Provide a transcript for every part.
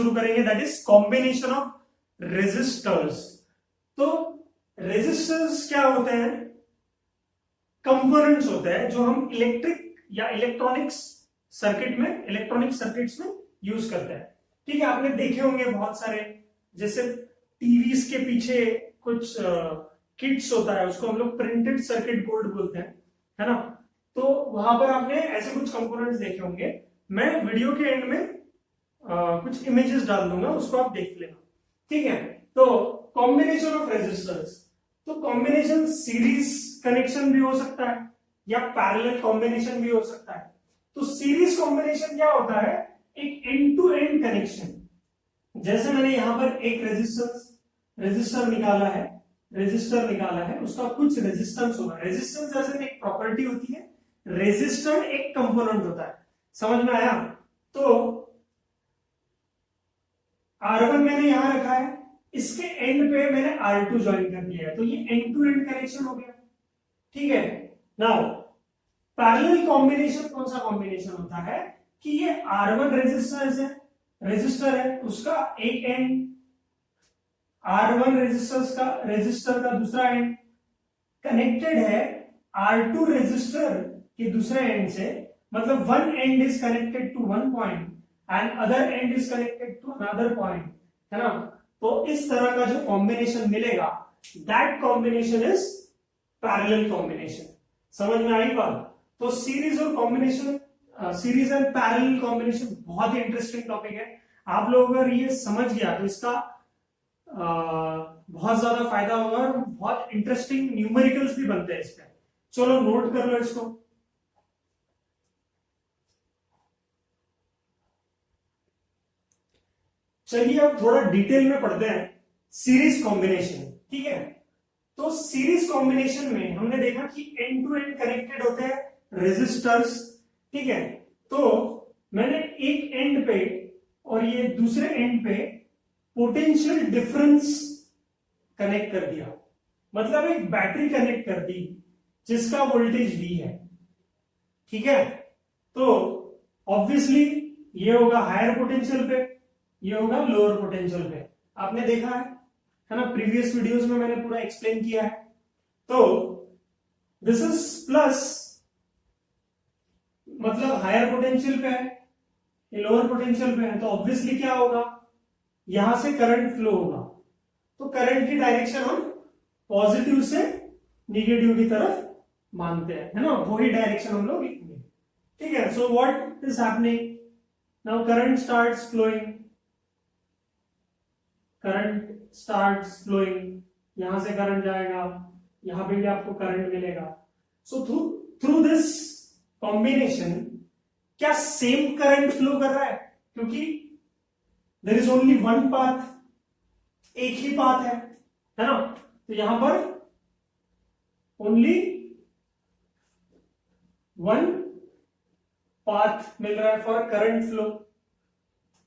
शुरू करेंगे, that is combination of resistors. तो रेजिस्टर्स क्या होते हैं? कंपोनेंट्स होते हैं जो हम इलेक्ट्रिक या इलेक्ट्रॉनिक्स सर्किट्स में यूज करते हैं। ठीक है, आपने देखे होंगे बहुत सारे, जैसे टीवीज के पीछे कुछ किट्स होता है, उसको हम लोग प्रिंटेड सर्किट बोर्ड बोलते हैं, है ना। तो वहां पर आपने ऐसे कुछ कंपोनेंट्स देखे होंगे। मैं वीडियो के एंड में कुछ इमेजेस डाल दूंगा, उसको आप देख लेना। ठीक है, तो कॉम्बिनेशन ऑफ रेजिस्टर्स, तो कॉम्बिनेशन सीरीज कनेक्शन भी हो सकता है या पैरेलल कॉम्बिनेशन भी हो सकता है। तो सीरीज कॉम्बिनेशन क्या होता है? एक एंड टू एंड कनेक्शन। जैसे मैंने यहां पर एक रेजिस्टर निकाला है, उसका कुछ रेजिस्टेंस होगा। रेजिस्टेंस जैसे एक प्रॉपर्टी होती है, रेजिस्टर एक कंपोनेंट होता है। समझ में आया? तो R1 मैंने यहां रखा है, इसके एंड पे मैंने R2 ज्वाइन कर दिया है, तो ये एंड टू एंड कनेक्शन हो गया। ठीक है, नाउ पैरेलल कॉम्बिनेशन कौन सा कॉम्बिनेशन होता है कि ये R1 रेजिस्टर है, उसका एक एंड R1 रेजिस्टर का दूसरा एंड कनेक्टेड है R2 रेजिस्टर के दूसरे एंड से, मतलब one end is connected to one point and other end is connected to another point, है ना। तो इस तरह का जो कॉम्बिनेशन मिलेगा, that combination is parallel combination. समझ में आई बात? तो सीरीज एंड पैरेलल कॉम्बिनेशन बहुत ही इंटरेस्टिंग टॉपिक है। आप लोग अगर ये समझ गया तो इसका बहुत ज्यादा फायदा होगा और बहुत इंटरेस्टिंग न्यूमेरिकल्स भी बनते हैं इस पे। चलो नोट कर लो इसको। चलिए अब थोड़ा डिटेल में पढ़ते हैं सीरीज कॉम्बिनेशन। ठीक है, तो सीरीज कॉम्बिनेशन में हमने देखा कि एंड टू एंड कनेक्टेड होते हैं रेजिस्टर्स। ठीक है, तो मैंने एक एंड पे और ये दूसरे एंड पे पोटेंशियल डिफरेंस कनेक्ट कर दिया, मतलब एक बैटरी कनेक्ट कर दी जिसका वोल्टेज V है। ठीक है, तो ऑब्वियसली ये होगा हायर पोटेंशियल पे, ये होगा लोअर पोटेंशियल पे। आपने देखा है ना, प्रीवियस वीडियोस में मैंने पूरा एक्सप्लेन किया है। तो दिस इज प्लस, मतलब हायर पोटेंशियल पे है, ये लोअर पोटेंशियल पे है, तो ऑब्वियसली क्या होगा, यहां से करंट फ्लो होगा। तो करंट की डायरेक्शन हम पॉजिटिव से निगेटिव की तरफ मानते हैं, है ना, वही डायरेक्शन हम लोग लिखेंगे। ठीक है, so what is happening now, current starts flowing, यहां से करंट जाएगा, यहां पे भी आपको करंट मिलेगा। सो थ्रू दिस कॉम्बिनेशन क्या सेम करंट फ्लो कर रहा है? क्योंकि there is only one path, एक ही पाथ है ना, तो यहां पर ओनली वन पाथ मिल रहा है फॉर करंट फ्लो।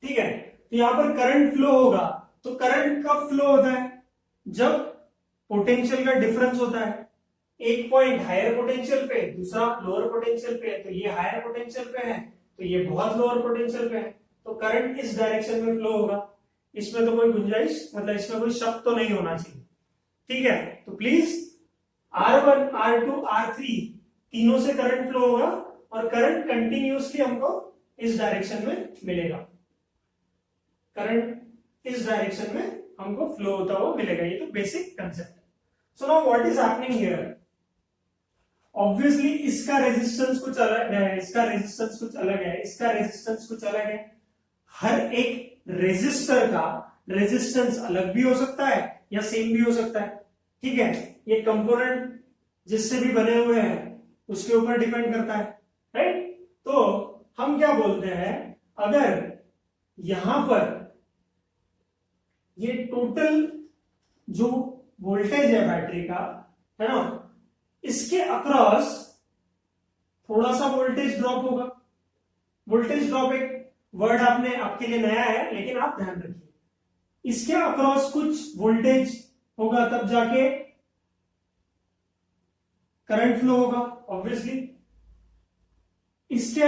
ठीक है, तो यहां पर करंट फ्लो होगा, तो करंट कब फ्लो होता है? जब पोटेंशियल का डिफरेंस होता है, एक पॉइंट हायर पोटेंशियल पे, दूसरा लोअर पोटेंशियल पे, तो ये हायर पोटेंशियल पे है, तो ये बहुत लोअर पोटेंशियल पे है, तो करंट इस डायरेक्शन में फ्लो होगा। इसमें तो कोई गुंजाइश, मतलब इसमें कोई शक तो नहीं होना चाहिए। ठीक है, तो प्लीज R1, R2, R3 तीनों से करंट फ्लो होगा और करंट कंटिन्यूअसली हमको इस डायरेक्शन में मिलेगा, करंट इस डायरेक्शन में हमको फ्लो होता हुआ मिलेगा। ये तो बेसिक कंसेप्ट है। So now what is happening here, obviously इसका रेजिस्टेंस कुछ अलग है, इसका रेजिस्टेंस कुछ अलग है, इसका रेजिस्टेंस कुछ अलग है। हर एक रेजिस्टर का रेजिस्टेंस अलग भी हो सकता है या सेम भी हो सकता है। ठीक है, ये कंपोनेंट जिससे भी बने हुए हैं उसके ऊपर डिपेंड करता है, राइट। तो हम क्या बोलते हैं, अगर यहां पर ये टोटल जो वोल्टेज है बैटरी का, है ना, इसके अक्रॉस थोड़ा सा वोल्टेज ड्रॉप होगा। वोल्टेज ड्रॉप एक वर्ड आपके लिए नया है, लेकिन आप ध्यान रखिए, इसके अक्रॉस कुछ वोल्टेज होगा, तब जाके करंट फ्लो होगा ऑब्वियसली। इसके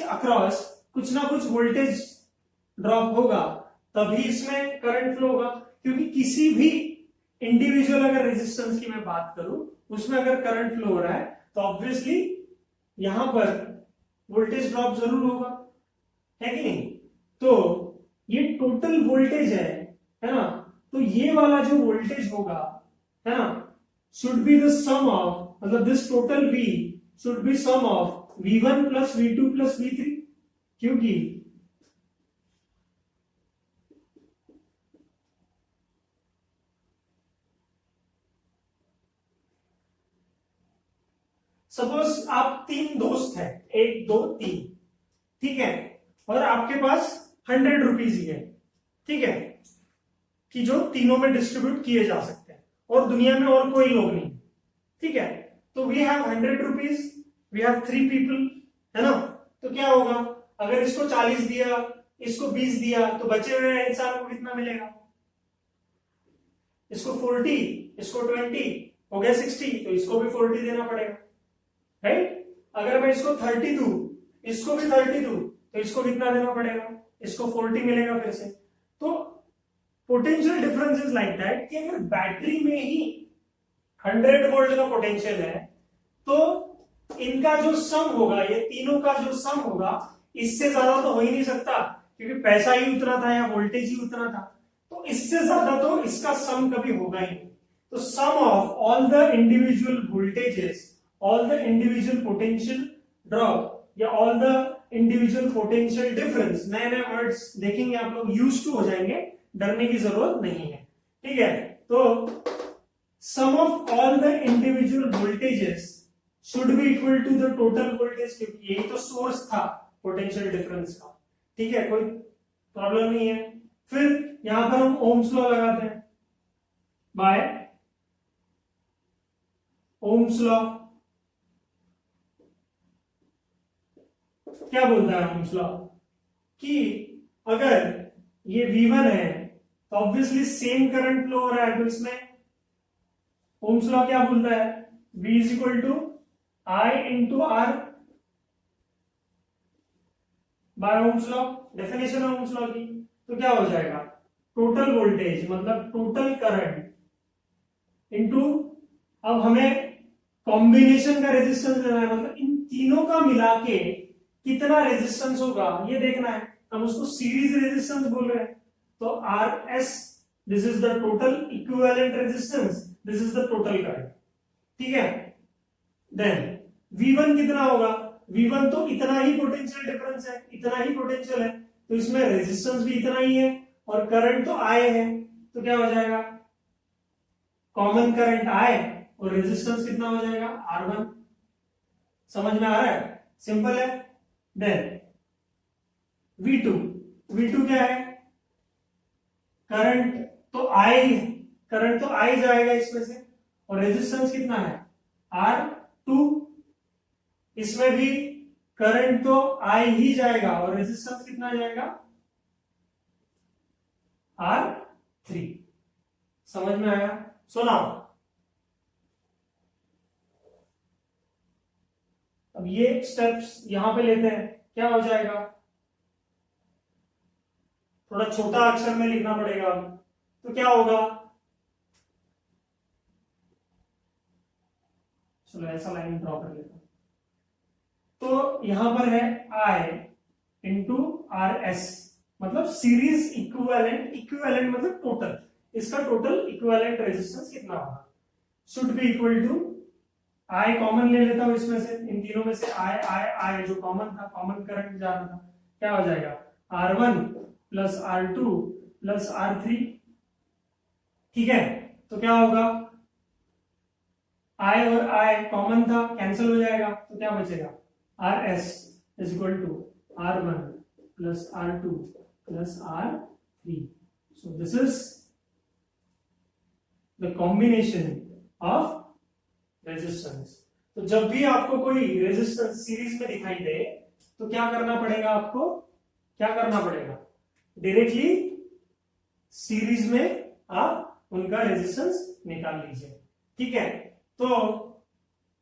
अक्रॉस कुछ ना कुछ वोल्टेज ड्रॉप होगा, तभी इसमें करंट फ्लो होगा। क्योंकि किसी भी इंडिविजुअल अगर रेजिस्टेंस की मैं बात करूं, उसमें अगर करंट फ्लो हो रहा है तो ऑब्वियसली यहां पर वोल्टेज ड्रॉप जरूर होगा, है कि नहीं। तो ये टोटल वोल्टेज है ना। तो ये वाला जो वोल्टेज होगा, है ना, should be the sum of, मतलब this total V should be sum of V1 plus V2 plus V3। क्योंकि सपोज आप तीन दोस्त हैं, 1 2 3, ठीक है, और आपके पास 100 रुपीज ही है, ठीक है, कि जो तीनों में डिस्ट्रीब्यूट किए जा सकते हैं, और दुनिया में और कोई लोग नहीं, ठीक है। तो we have 100 rupees, we have 3 people, है ना। तो क्या होगा, अगर इसको 40 दिया, इसको 20 दिया, तो बचे हुए इंसान को कितना मिलेगा, इसको 40, इसको 20, हो गया 60, तो इसको भी 40 देना पड़ेगा, राइट। अगर मैं इसको 30 दूं, इसको भी 30 दूं, तो इसको कितना देना पड़ेगा, इसको 40 मिलेगा फिर से। तो potential difference is like that कि अगर बैटरी में ही 100 वोल्ट का पोटेंशियल है, तो इनका जो सम होगा, ये तीनों का जो सम होगा, इससे ज्यादा तो हो ही नहीं सकता, क्योंकि पैसा ही उतना था या वोल्टेज ही उतना था। तो इससे ज्यादा तो इसका सम कभी होगा ही नहीं। तो sum of all the individual voltages, all the individual potential drop, या all the individual potential difference, नए नए वर्ड्स देखेंगे आप लोग, यूज टू हो जाएंगे, डरने की जरूरत नहीं है, ठीक है। तो sum of all the individual voltages should be equal to the total voltage, क्योंकि यही तो सोर्स था पोटेंशियल डिफरेंस का, ठीक है, कोई प्रॉब्लम नहीं है। फिर यहां पर हम ओम्स लॉ लगाते हैं, बाय ओम्स लॉ। क्या बोलता है ओम्स लॉ, कि अगर ये V1 है तो ऑब्वियसली सेम करंट फ्लो हो रहा है, तो इसमें ओम्स लॉ क्या बोलता है, V is equal to I into R by Ohm's law, definition है ओम्स लॉ की। तो क्या हो जाएगा, टोटल वोल्टेज मतलब टोटल करंट इंटू, अब हमें कॉम्बिनेशन का रेजिस्टेंस लेना है, मतलब इन तीनों का मिला के कितना रेजिस्टेंस होगा ये देखना है। हम उसको सीरीज रेजिस्टेंस बोल रहे हैं। तो R S, this is the total equivalent resistance, this is the total current, ठीक है। देन V1 कितना होगा, V1 तो इतना ही पोटेंशियल डिफरेंस है, इतना ही पोटेंशियल है, तो इसमें रेजिस्टेंस भी इतना ही है, और करंट तो I है, तो क्या हो जाएगा, कॉमन करंट I और रेजिस्टेंस कितना हो जाएगा R1। समझ में आ रहा है, सिंपल है। देन V2, V2 क्या है, करंट तो I जाएगा इसमें से, और रेजिस्टेंस कितना है R2, इसमें भी करंट तो I ही जाएगा, और रेजिस्टेंस कितना जाएगा R3। समझ में आया, सुना। अब ये स्टेप्स यहां पे लेते हैं, क्या हो जाएगा, थोड़ा छोटा अक्षर में लिखना पड़ेगा। तो क्या होगा, चलो ऐसा लाइन ड्रॉ कर लेता हूं। तो यहां पर है I इंटू आर एस, मतलब सीरीज इक्विवेलेंट, इक्विवेलेंट मतलब टोटल, इसका टोटल इक्विवेलेंट रेजिस्टेंस कितना होगा, should be equal to, I common ले लेता हूं इसमें से, इन तीनों में से I जो कॉमन था, कॉमन करंट जा रहा था, क्या हो जाएगा R1 plus R2 plus R3, ठीक है। तो क्या होगा, I और I कॉमन था, कैंसिल हो जाएगा, तो क्या बचेगा RS is equal to R1 plus R2 plus R3। So this is the combination of resistance. तो जब भी आपको कोई रेजिस्टेंस सीरीज में दिखाई दे, तो क्या करना पड़ेगा, आपको क्या करना पड़ेगा, डायरेक्टली सीरीज में आप उनका रेजिस्टेंस निकाल लीजिए, ठीक है। तो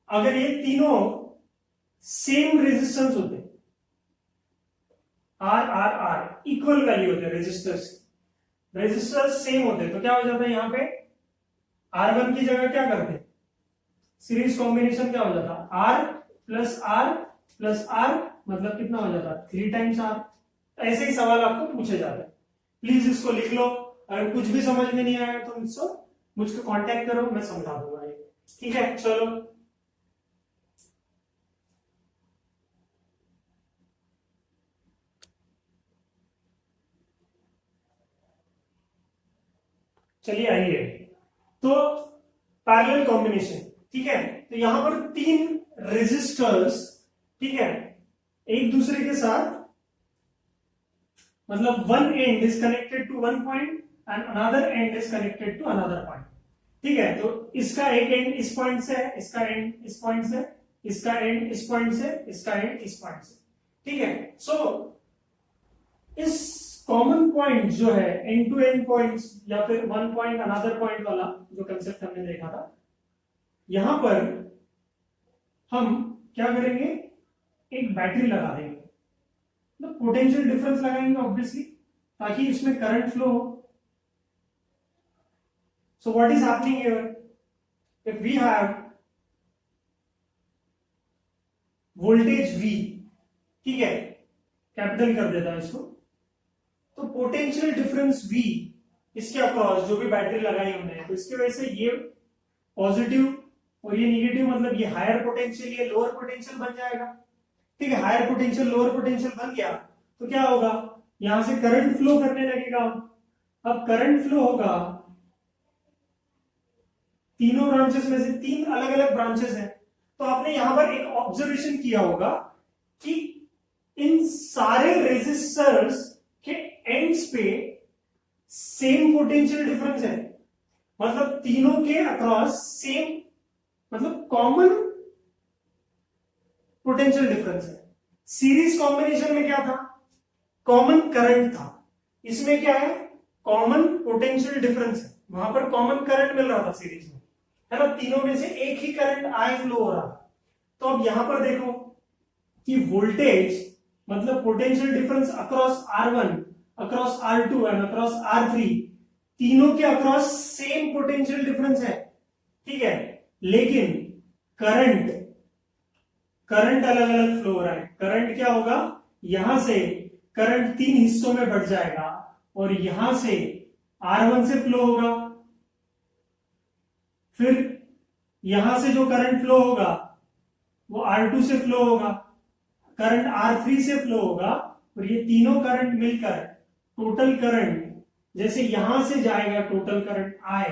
अगर ये तीनों सेम रेजिस्टेंस होते, R R R equal value होते हैं रेजिस्टर्स, रेजिस्टर्स सेम होते हैं, तो क्या हो जाता है यहाँ पे R1 की जगह क्या करते हैं, सीरीज कॉम्बिनेशन क्या हो जाता है आर प्लस आर मतलब कितना हो जाता है 3 टाइम्स आर। ऐसे ही सवाल आपको पूछे जाते हैं, प्लीज इसको लिख लो। अगर कुछ भी समझ में नहीं आया तो मुझको कांटेक्ट करो, मैं समझा दूंगा ये। ठीक है, चलो चलिए आइए, तो पैरेलल कॉम्बिनेशन, ठीक है। तो यहां पर 3 रेजिस्टर्स, ठीक है, एक दूसरे के साथ मतलब one end is connected to one point and another end is connected to another point, ठीक है। तो इसका एक एंड इस पॉइंट से है, इसका एंड इस पॉइंट से, इसका एंड इस पॉइंट से, इसका एंड इस पॉइंट से, ठीक है। सो इस कॉमन पॉइंट जो है एंड टू एंड पॉइंट्स या फिर वन पॉइंट अनदर पॉइंट वाला जो कंसेप्ट हमने देखा था, यहां पर हम क्या करेंगे, एक बैटरी लगा देंगे, तो पोटेंशियल डिफरेंस लगाएंगे ऑब्वियसली, ताकि इसमें करंट फ्लो हो। So what is happening here, if we have voltage V, ठीक है, कैपिटल कर देता है इसको, तो पोटेंशियल डिफरेंस V इसके अक्रॉस जो भी बैटरी लगाई हमने, तो इसकी वजह से ये पॉजिटिव और ये निगेटिव, मतलब ये हायर पोटेंशियल ये लोअर पोटेंशियल बन जाएगा, ठीक है। हायर पोटेंशियल लोअर पोटेंशियल बन गया तो क्या होगा, यहां से करंट फ्लो करने लगेगा। अब करंट फ्लो होगा, तीनों ब्रांचेस में से 3 अलग अलग ब्रांचेस हैं, तो आपने यहां पर एक ऑब्जर्वेशन किया होगा कि इन सारे रेजिस्टर्स के एंड्स पे सेम पोटेंशियल डिफरेंस है, मतलब तीनों के अक्रॉस सेम, मतलब कॉमन पोटेंशियल डिफरेंस है। सीरीज कॉम्बिनेशन में क्या था, कॉमन करंट था, इसमें क्या है, कॉमन पोटेंशियल डिफरेंस है, वहां पर कॉमन करंट मिल रहा था सीरीज में, है ना, तीनों में से एक ही करंट आई फ्लो हो रहा था। तो अब यहां पर देखो कि वोल्टेज मतलब potential difference across R1 across R2 and across R3, तीनों के अक्रॉस सेम पोटेंशियल डिफरेंस है, ठीक है, लेकिन करंट अलग अलग फ्लो हो रहा है। करंट क्या होगा, यहां से करंट 3 हिस्सों में बढ़ जाएगा और यहां से R1 से फ्लो होगा, फिर यहां से जो करंट फ्लो होगा वो R2 से फ्लो होगा, करंट R3 से फ्लो होगा, और ये तीनों करंट मिलकर टोटल करंट, जैसे यहां से जाएगा टोटल करंट I,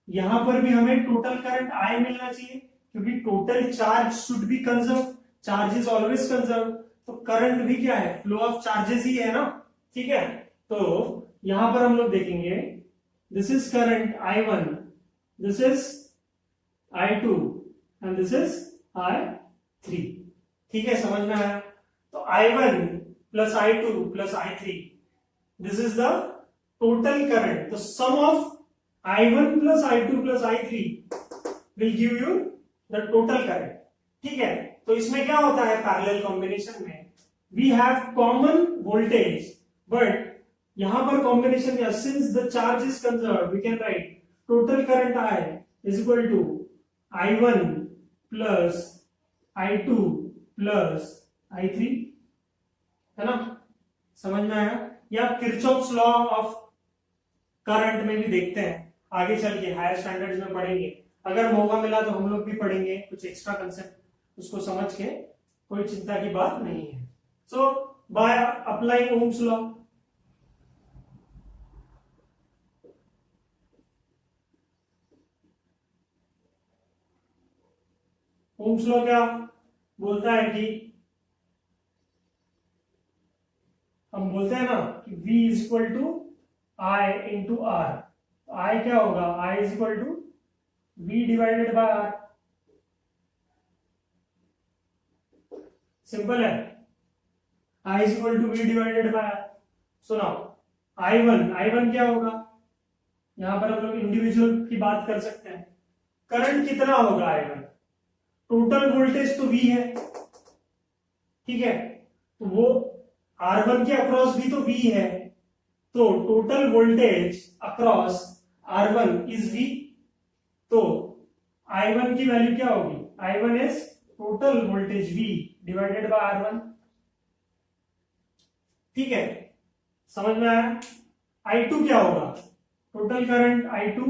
यहां पर भी हमें टोटल करंट I मिलना चाहिए, क्योंकि total charge should be conserve, charge is always conserve, तो करंट भी क्या है, फ्लो ऑफ चार्जेस ही है ना, ठीक है। तो यहां पर हम लोग देखेंगे, this is current I1, this is I2 and this is I3, ठीक है, समझ में आया। तो I1 plus I2 plus I3, this is the total current, the sum of I1 plus I2 plus I3 will give you the total current, ठीक है। तो इसमें क्या होता है, पैरेलल कॉम्बिनेशन में we have common voltage, but यहां पर कॉम्बिनेशन में since the charge is conserve we can write total current I is equal to I1 plus I2 plus I3, है ना, समझ में आया। या किरचॉफ्स लॉ ऑफ करंट में भी देखते हैं, आगे चल के हायर स्टैंडर्ड्स में पढ़ेंगे, अगर मौका मिला तो हम लोग भी पढ़ेंगे कुछ एक्स्ट्रा कंसेप्ट, उसको समझ के कोई चिंता की बात नहीं है। So by applying Ohm's law, Ohm's law क्या बोलता है कि हम बोलते हैं ना कि V is equal to I into R, I क्या होगा, I is equal to V divided by R, simple है, I is equal to V divided by R। So now I1 क्या होगा, यहां पर हम लोग इंडिविजुअल की बात कर सकते हैं, करंट कितना होगा I1, टोटल वोल्टेज तो V है, ठीक है, तो वो R1 के अक्रॉस भी तो V है, तो total voltage across R1 is V। तो I1 की वैल्यू क्या होगी? I1 is total voltage V divided bye R1। ठीक है, समझ में आया? I2 क्या होगा? टोटल करंट I2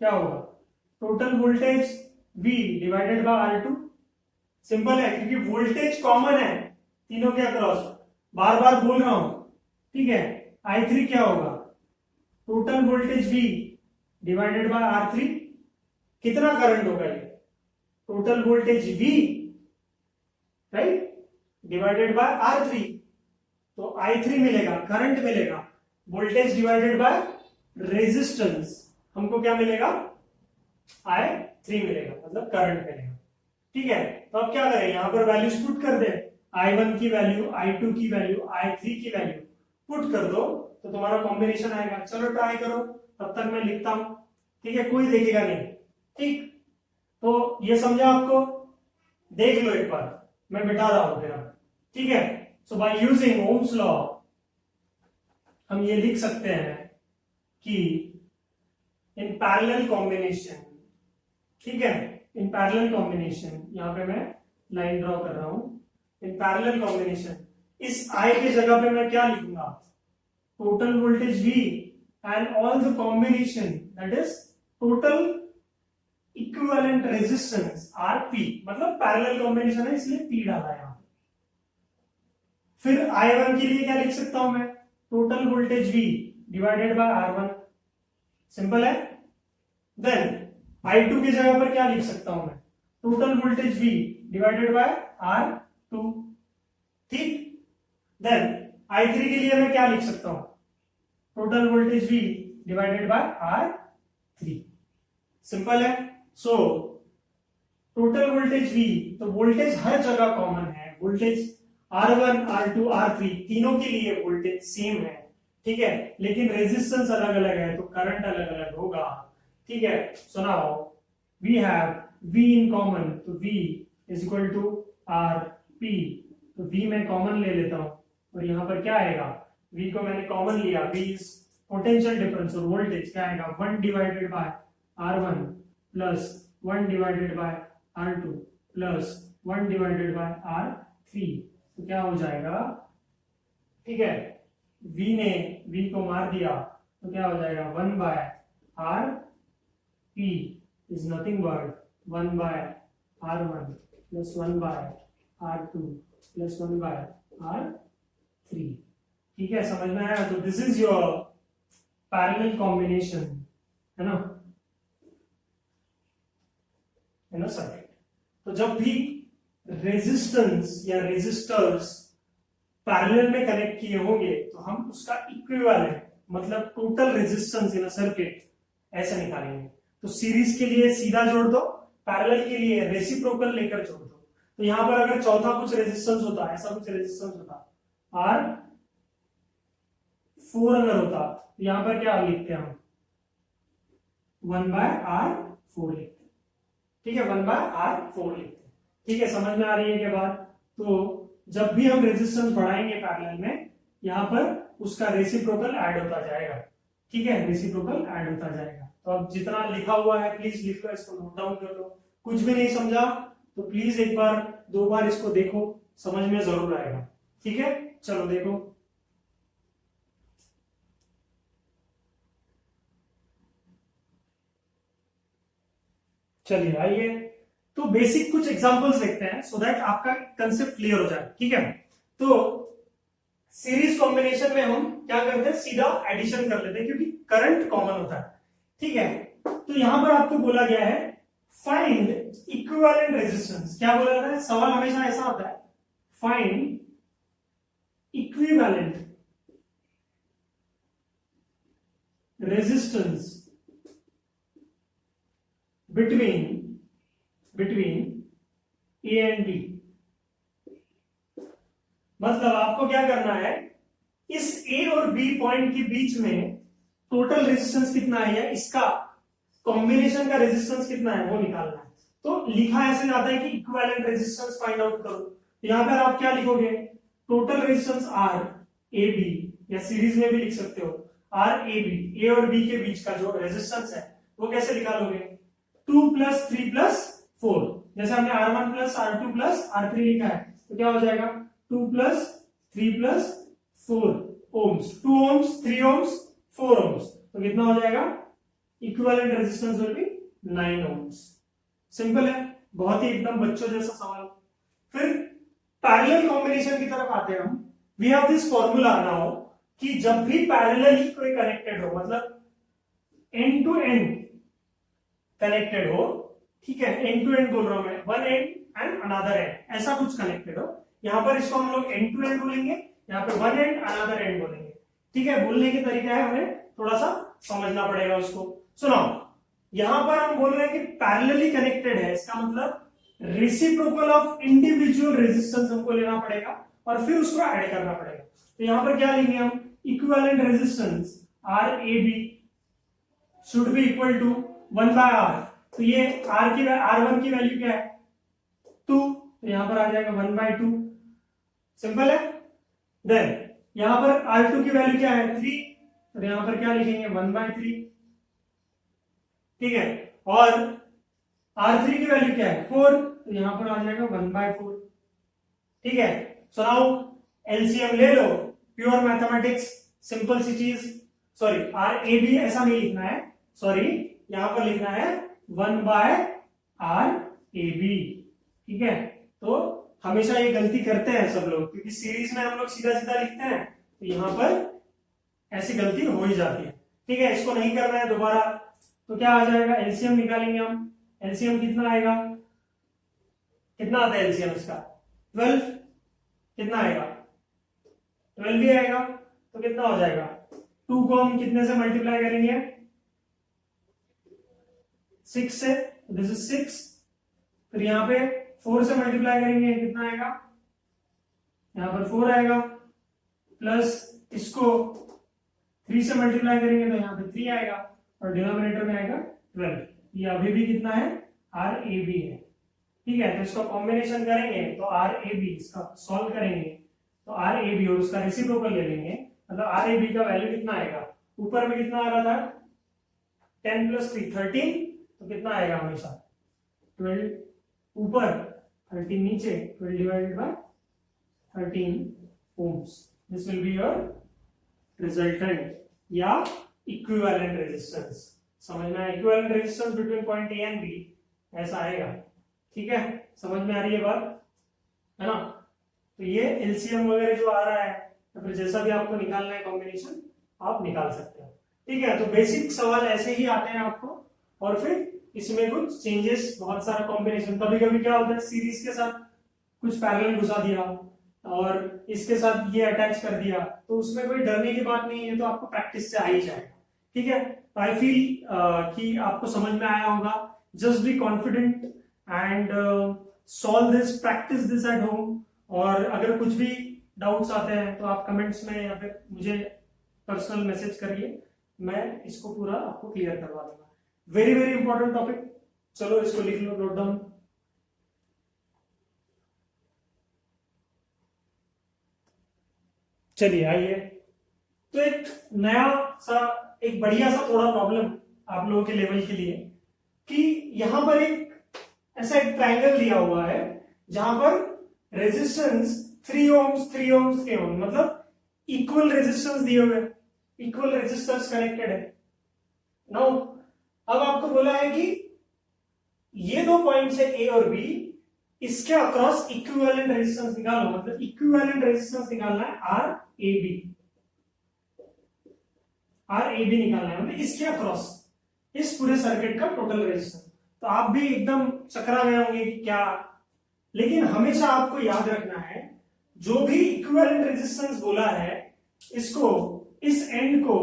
क्या होगा? Total voltage V divided bye R2। Simple है, क्योंकि वोल्टेज कॉमन है तीनों के अक्रॉस, बार बार बोल रहा हूं। ठीक है, I3 क्या होगा? Total voltage V divided bye R3। कितना करंट होगा ये? Total voltage V right divided by R3। तो I3 मिलेगा, करंट मिलेगा, वोल्टेज डिवाइडेड बाय रेजिस्टेंस, हमको क्या मिलेगा? I3 मिलेगा, मतलब करंट मिलेगा। ठीक है, तो अब क्या करें, यहां पर वैल्यूज पुट कर दे। I1 की वैल्यू, I2 की वैल्यू, I3 की वैल्यू पुट कर दो तो तुम्हारा कॉम्बिनेशन आएगा। चलो ट्राई करो, तब तक मैं लिखता हूं। ठीक है, कोई देखेगा नहीं। ठीक, तो ये समझा आपको? देख लो एक बार, मैं बिठा रहा हूं फिर। ठीक है, so by using Ohm's law हम ये लिख सकते हैं कि इन पैरेलल कॉम्बिनेशन, ठीक है, इन पैरेलल कॉम्बिनेशन, यहां पे मैं लाइन ड्रॉ कर रहा हूं, इन पैरेलल कॉम्बिनेशन, इस I के जगह पे मैं क्या लिखूंगा? Total voltage V and all the combination, that is total equivalent resistance RP, मतलब पैरेलल कॉम्बिनेशन है इसलिए P डाला है यहां। फिर I1 के लिए क्या लिख सकता हूं मैं? Total voltage V divided bye R1। Simple है। देन I2 की जगह पर क्या लिख सकता हूं मैं? Total voltage V divided bye R2। ठीक, देन I3 के लिए मैं क्या लिख सकता हूं? Total voltage V divided bye R3। Simple है। सो टोटल वोल्टेज V, तो वोल्टेज हर जगह कॉमन है, वोल्टेज R1, R2, R3 तीनों के लिए वोल्टेज सेम है। ठीक है, लेकिन रेजिस्टेंस अलग अलग है तो करंट अलग अलग होगा। ठीक है, so now we have V in common, तो V is equal to RP। तो V मैं कॉमन ले लेता हूं और यहां पर क्या आएगा? V को मैंने कॉमन लिया, V इज पोटेंशियल डिफरेंस, और वोल्टेज क्या आएगा? 1 divided by R1 plus 1 divided by R2 plus 1 divided by R3। तो क्या हो जाएगा? ठीक है, V ने V को मार दिया तो क्या हो जाएगा? 1 by RP is nothing but 1 by R1 plus 1 by R2 plus 1 by R3। ठीक है, समझ में आया? तो this is your parallel combination, है ना सर्किट। तो जब भी रेजिस्टेंस या रेजिस्टर्स पैरेलल में कनेक्ट किए होंगे तो हम उसका इक्विवेलेंट, मतलब total resistance in a circuit ऐसे निकालेंगे। तो सीरीज के लिए सीधा जोड़ दो, पैरेलल के लिए रेसिप्रोकल लेकर जोड़ दो। तो यहां पर अगर चौथा कुछ रेजिस्टेंस होता, ऐसा कुछ रेजिस्टेंस होता, R4 अगर होता, तो यहां पर क्या लिखते हैं हम? 1 बाय R4 लिखते हैं। ठीक है, 1 बाय R4 लिखते हैं। ठीक है, समझ में आ रही है क्या बात? तो जब भी हम रेजिस्टेंस बढ़ाएंगे पैरेलल में, यहां पर उसका रेसिप्रोकल ऐड होता जाएगा। ठीक है, रेसिप्रोकल ऐड होता जाएगा। तो अब जितना लिखा हुआ है प्लीज लिख लो, इसको नोट डाउन कर लो। कुछ भी नहीं समझा तो प्लीज एक बार 2 बार इसको देखो, समझ में जरूर आएगा। ठीक है, चलो देखो। चलिए आइए, तो बेसिक कुछ एग्जांपल्स देखते हैं सो दैट आपका कंसेप्ट क्लियर हो जाए। ठीक है, तो सीरीज कॉम्बिनेशन में हम क्या करते हैं? सीधा एडिशन कर लेते हैं क्योंकि करंट कॉमन होता है। ठीक है, तो यहां पर आपको बोला गया है फाइंड इक्विवेलेंट रेजिस्टेंस। क्या बोला जाता है? सवाल हमेशा ऐसा होता है, find equivalent resistance between A and B। मतलब आपको क्या करना है, इस A और B पॉइंट के बीच में टोटल रेजिस्टेंस कितना है या इसका कॉम्बिनेशन का रेजिस्टेंस कितना है वो निकालना है। तो लिखा ऐसे जाता है कि इक्विवेलेंट रेजिस्टेंस फाइंड आउट करो। तो यहां पर आप क्या लिखोगे? Total resistance R A B, या सीरीज में भी लिख सकते हो आर ए बी, ए और बी के बीच का जो रेजिस्टेंस है वो कैसे निकालोगे, 2 प्लस 3 प्लस 4, जैसे हमने R1 plus R2 plus R3 लिखा है तो क्या हो जाएगा 2 plus 3 plus 4 ohms, 2 ohms 3 ohms 4 ohms, तो कितना हो जाएगा equivalent resistance will be 9 ohms. Simple है, बहुत ही एकदम बच्चों जैसा सवाल। फिर पैरेलल कॉम्बिनेशन की तरफ आते हैं हम। We have this formula now कि जब भी पैरेलली कोई कनेक्टेड हो, मतलब एंड टू एंड कनेक्टेड हो, ठीक है, एंड टू एंड बोल रहा हूं मैं, one and and another and, ऐसा कुछ कनेक्टेड हो, यहां पर इसको हम लोग एंड टू एंड बोलेंगे, यहाँ पे वन एंड अनदर एंड बोलेंगे, ठीक है। बोलने के तरीका है, हमें थोड़ा सा समझना पड़ेगा उसको। सुनो, यहां पर हम बोल रहे हैं कि पैरेलली कनेक्टेड है, इसका मतलब रेसिप्रोकल ऑफ इंडिविजुअल रेजिस्टेंस हमको लेना पड़ेगा और फिर उसको ऐड करना पड़ेगा। तो यहां पर क्या लेंगे हम, equivalent resistance R A B should be equal to 1 by R. तो ये आर की R1 की वैल्यू क्या है 2, तो यहां पर आ जाएगा 1 बाय 2, सिंपल है। देन यहां पर R2 की वैल्यू क्या है 3, तो यहां पर क्या लिखेंगे 1 बाय 3, ठीक है। और R3 की वैल्यू क्या है 4, तो यहां पर आ जाएगा 1 बाय 4, ठीक है। सो नाउ एलसीएम ले लो, प्योर मैथमेटिक्स, सिंपल सी चीज। सॉरी, आर ए बी ऐसा नहीं लिखना है, सॉरी यहां पर लिखना है 1 बाय आर ए बी, ठीक है। तो हमेशा ये गलती करते हैं सब लोग, क्योंकि सीरीज में हम लोग सीधा सीधा लिखते हैं, तो यहां पर ऐसी गलती हो ही जाती है, ठीक है। इसको नहीं करना है दोबारा। तो क्या आ जाएगा, एलसीएम निकालेंगे हम, एलसीएम कितना आएगा, कितना आता है एलसीएम इसका 12, कितना आएगा 12 भी आएगा, तो कितना हो जाएगा 2 को हम कितने से मल्टीप्लाई करेंगे 6 से, दिस इज 6, फिर यहाँ पे 4 से मल्टीप्लाई करेंगे कितना आएगा, यहां पर 4 आएगा, प्लस इसको 3 से मल्टीप्लाई करेंगे तो यहाँ पे 3 आएगा, और डिनोमिनेटर में आएगा 12। ये अभी भी कितना है आर ए बी है, ठीक है। तो इसका कॉम्बिनेशन करेंगे तो आर ए बी, इसका सॉल्व करेंगे तो आर ए बी और उसका रेसिप्रोकल ले लेंगे, मतलब आर ए बी का वैल्यू कितना आएगा, ऊपर में कितना आ रहा था 10 प्लस 3 13, तो कितना आएगा हमेशा 12 ऊपर 13 नीचे, 12 divided by 13 ohms. This will be your resultant या इक्विवेलेंट रेजिस्टेंस। समझना है, equivalent resistance between point A and B ऐसा आएगा, ठीक है। समझ में आ रही है बात, है ना। तो ये एलसीएम वगैरह जो आ रहा है, तो फिर जैसा भी आपको निकालना है कॉम्बिनेशन आप निकाल सकते हो, ठीक है। तो बेसिक सवाल ऐसे ही आते हैं आपको, और फिर इसमें कुछ चेंजेस, बहुत सारा कॉम्बिनेशन, कभी कभी क्या होता है सीरीज के साथ कुछ पैरेलल घुसा दिया और इसके साथ ये अटैच कर दिया, तो उसमें कोई डरने की बात नहीं है, तो आपको प्रैक्टिस से आ ही जाएगा, ठीक है। तो आई फील कि आपको समझ में आया होगा। Just be confident and solve this, practice this at home. और अगर कुछ भी डाउट्स आते हैं तो आप कमेंट्स में या फिर मुझे पर्सनल मैसेज करिए, मैं इसको पूरा आपको क्लियर करवा दूंगा। वेरी वेरी इंपॉर्टेंट टॉपिक, चलो इसको लिख लो, नोट डाउन। चलिए आइए, तो एक नया सा, एक बढ़िया सा थोड़ा प्रॉब्लम आप लोगों के लेवल के लिए, कि यहां पर एक ऐसा एक ट्रायंगल दिया हुआ है जहां पर रेजिस्टेंस 3 ओम्स 3 ओम्स 3 ओम, मतलब इक्वल रेजिस्टेंस दिए हुए, इक्वल रेजिस्टेंस कनेक्टेड है। नाउ अब आपको बोला है कि ये 2 पॉइंट्स है ए और बी, इसके अक्रॉस इक्विवेलेंट रेजिस्टेंस निकालो, मतलब इक्विवेलेंट रेजिस्टेंस निकालना है R A B, R A B निकालना है, मतलब इसके अक्रॉस इस पूरे सर्किट का टोटल रेजिस्टेंस। तो आप भी एकदम चकरा गए होंगे कि क्या, लेकिन हमेशा आपको याद रखना है जो भी इक्विवेलेंट रेजिस्टेंस बोला है, इसको इस एंड को,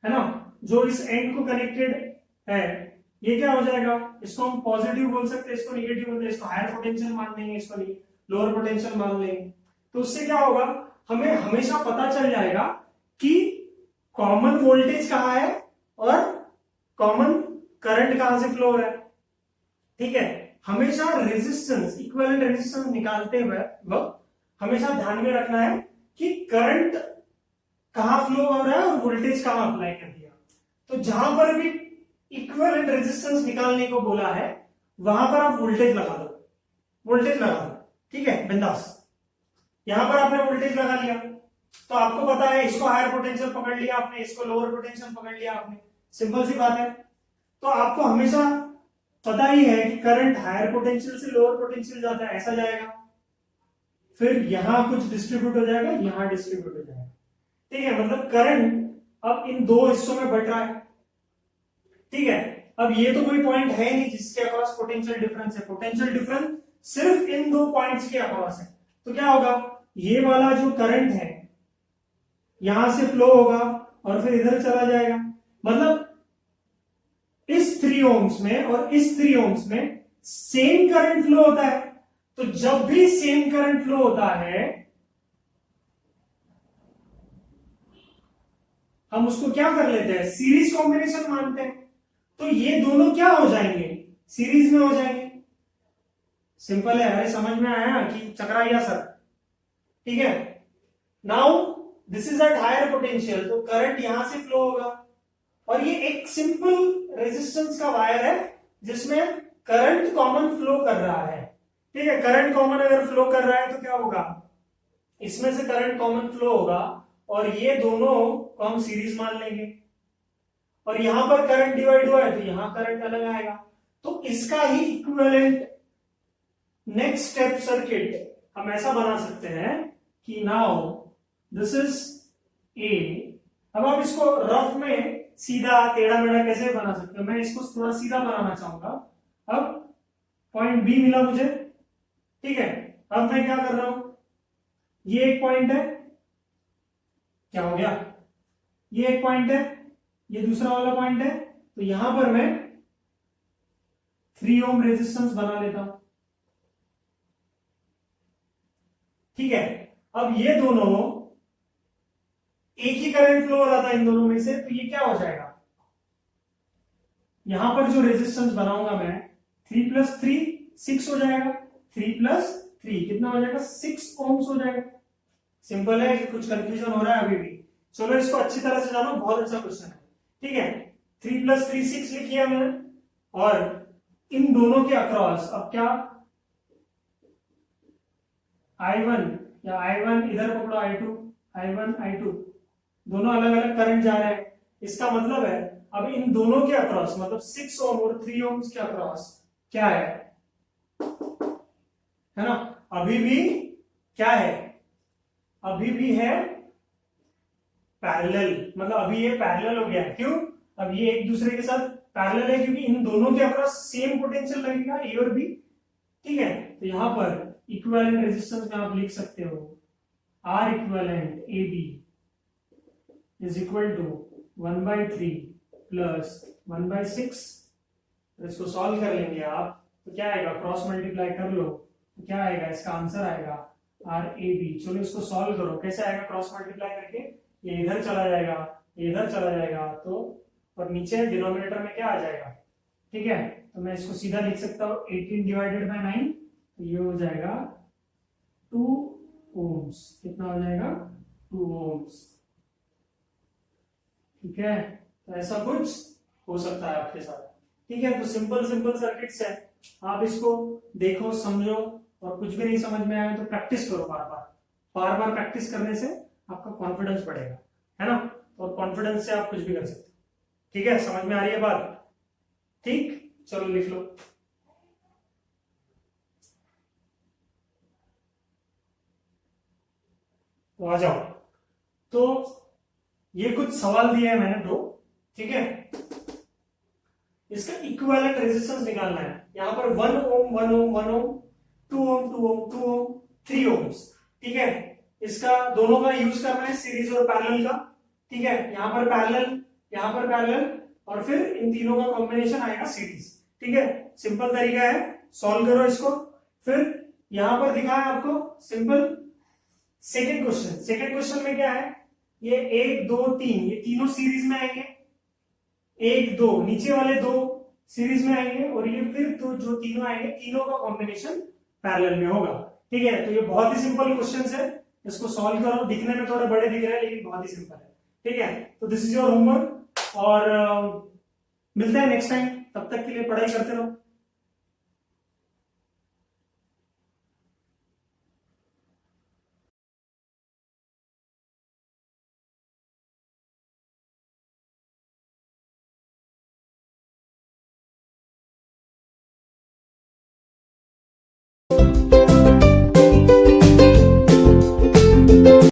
है ना, जो इस एंड को कनेक्टेड है, ये क्या हो जाएगा, इसको हम पॉजिटिव बोल सकते हैं, इसको निगेटिव बोलते हैं, इसको हायर पोटेंशियल मान लेंगे, इसको लोअर पोटेंशियल मान लेंगे। तो उससे क्या होगा, हमें हमेशा पता चल जाएगा कि कॉमन वोल्टेज कहां है और कॉमन करंट कहां से फ्लो हो रहा है, ठीक है। हमेशा रेजिस्टेंस, इक्विवेलेंट रेजिस्टेंस निकालते हुए वक्त हमेशा ध्यान में रखना है कि करंट कहां फ्लो हो रहा है और वोल्टेज कहां अप्लाई कर दिया। तो जहां पर भी इक्विवेलेंट रेजिस्टेंस निकालने को बोला है वहां पर आप वोल्टेज लगा दो, वोल्टेज लगा दो, ठीक है, बिंदास। यहां पर आपने वोल्टेज लगा लिया तो आपको पता है इसको हायर पोटेंशियल पकड़ लिया आपने, इसको लोअर पोटेंशियल पकड़ लिया आपने, सिंपल सी बात है। तो आपको हमेशा पता ही है कि करंट हायर पोटेंशियल से लोअर पोटेंशियल जाता है, ऐसा जाएगा, फिर यहां कुछ डिस्ट्रीब्यूट हो जाएगा, यहां डिस्ट्रीब्यूट हो जाएगा, ठीक है। मतलब करंट अब इन दो हिस्सों में बट रहा है, ठीक है। अब ये तो कोई पॉइंट है नहीं जिसके अक्रॉस पोटेंशियल डिफरेंस है, पोटेंशियल डिफरेंस सिर्फ इन दो पॉइंट्स के अक्रॉस है। तो क्या होगा, ये वाला जो करंट है यहां से फ्लो होगा और फिर इधर चला जाएगा। मतलब इस 3 ohms में और इस 3 ohms में सेम करंट फ्लो होता है। तो जब भी सेम करंट फ्लो होता है हम उसको क्या कर लेते हैं, सीरीज कॉम्बिनेशन मानते हैं। तो ये दोनों क्या हो जाएंगे, सीरीज में हो जाएंगे। सिंपल है, अरे समझ में आया कि चकराइया सर, ठीक है। Now this is at higher potential, तो करंट यहां से फ्लो होगा और ये एक सिंपल रेजिस्टेंस का वायर है जिसमें करंट कॉमन फ्लो कर रहा है, ठीक है। करंट कॉमन अगर फ्लो कर रहा है तो क्या होगा, इसमें से करंट कॉमन फ्लो होगा और ये दोनों को हम सीरीज मान लेंगे और यहां पर करंट डिवाइड हुआ है तो यहां करंट अलग आएगा। तो इसका ही इक्विवेलेंट नेक्स्ट स्टेप सर्किट हम ऐसा बना सकते हैं कि नाउ दिस इज ए। अब आप इसको रफ में सीधा टेढ़ा मेढ़ा कैसे बना सकते हो, मैं इसको थोड़ा सीधा बनाना चाहूंगा। अब पॉइंट बी मिला मुझे, ठीक है। अब मैं क्या कर रहा हूं, ये एक पॉइंट है, क्या हो गया, ये एक पॉइंट है, ये दूसरा वाला पॉइंट है। तो यहां पर मैं 3 ohm रेजिस्टेंस बना लेता हूं, ठीक है। अब ये दोनों एक ही करंट फ्लो हो रहा था इन दोनों में से, तो ये क्या हो जाएगा, यहां पर जो रेजिस्टेंस बनाऊंगा मैं 3 + 3 6 हो जाएगा, 3 + 3 कितना हो जाएगा, 6 ohms हो जाएगा। सिंपल है, कुछ कंफ्यूजन हो रहा है अभी भी, चलो इसको अच्छी तरह से जानो, बहुत अच्छा क्वेश्चन है, ठीक है। 3 + 3 6 लिखिए मैंने और इन दोनों के अक्रॉस अब क्या, I1 या I1 इधर पकड़ो, I1 I2 दोनों अलग अलग करंट जा रहे हैं। इसका मतलब है अब इन दोनों के अक्रॉस मतलब 6 ohm और 3 ohms के अक्रॉस क्या है ना, अभी भी क्या है, अभी भी है पैरेलल। मतलब अभी ये पैरेलल हो गया, क्यों, अब ये एक दूसरे के साथ पैरेलल है क्योंकि इन दोनों के अक्रॉस सेम पोटेंशियल लगेगा, ए और बी, ठीक है। तो यहां पर इक्विवेलेंट रेजिस्टेंस में आप लिख सकते हो R equivalent AB is equal to 1/3 plus 1/6। तो इसको सॉल्व कर लेंगे आप तो क्या आएगा, क्रॉस मल्टीप्लाई कर लो तो क्या आएगा, इसका आंसर आएगा RAB। चलो इसको सॉल्व करो, कैसे आएगा, क्रॉस मल्टीप्लाई करके ये इधर चला जाएगा, ये इधर चला जाएगा, तो और नीचे डिनोमिनेटर में क्या आ जाएगा, ठीक है। तो मैं इसको सीधा लिख सकता हूँ 18 / 9, तो ये हो जाएगा 2 ohms। कितना हो जाएगा, 2 ohms, ठीक है। तो ऐसा कुछ हो सकता है आपके साथ, ठीक है। तो सिंपल सिंपल सर्किट्स है, आप इसको देखो समझो और कुछ भी नहीं समझ में आए तो प्रैक्टिस करो, बार बार प्रैक्टिस करने से आपका कॉन्फिडेंस बढ़ेगा, है ना। और कॉन्फिडेंस से आप कुछ भी कर सकते हो, ठीक है। समझ में आ रही है बात, ठीक, चलो लिख लो। तो आ जाओ, तो ये कुछ सवाल दिए हैं मैंने दो, ठीक है। इसका इक्विवेलेंट रेजिस्टेंस निकालना है। यहां पर 1 ohm 1 ohm 1 ohm 2 ohm 2 ohm 2 ohm 3 ohms, ठीक है। इसका दोनों का यूज करना है, सीरीज और पैरेलल का, ठीक है। यहां पर पैरेलल, यहां पर पैरेलल और फिर इन तीनों का कॉम्बिनेशन आएगा सीरीज, ठीक है। सिंपल तरीका है, सॉल्व करो इसको। फिर यहां पर दिखा है आपको सिंपल सेकेंड क्वेश्चन में क्या है, ये 1 2 3 ये तीनों सीरीज में आएंगे, 1 2 नीचे वाले दो सीरीज में आएंगे और ये फिर तो जो तीनों आएंगे तीनों का कॉम्बिनेशन पैरेलल में होगा, ठीक है, तो ये बहुत ही सिंपल क्वेश्चन है, इसको सॉल्व करो। दिखने में थोड़े बड़े दिख रहे हैं लेकिन बहुत ही सिंपल है। ठीक है, तो दिस इज योर होमवर्क और मिलते हैं नेक्स्ट टाइम। तब तक के लिए पढ़ाई करते रहो।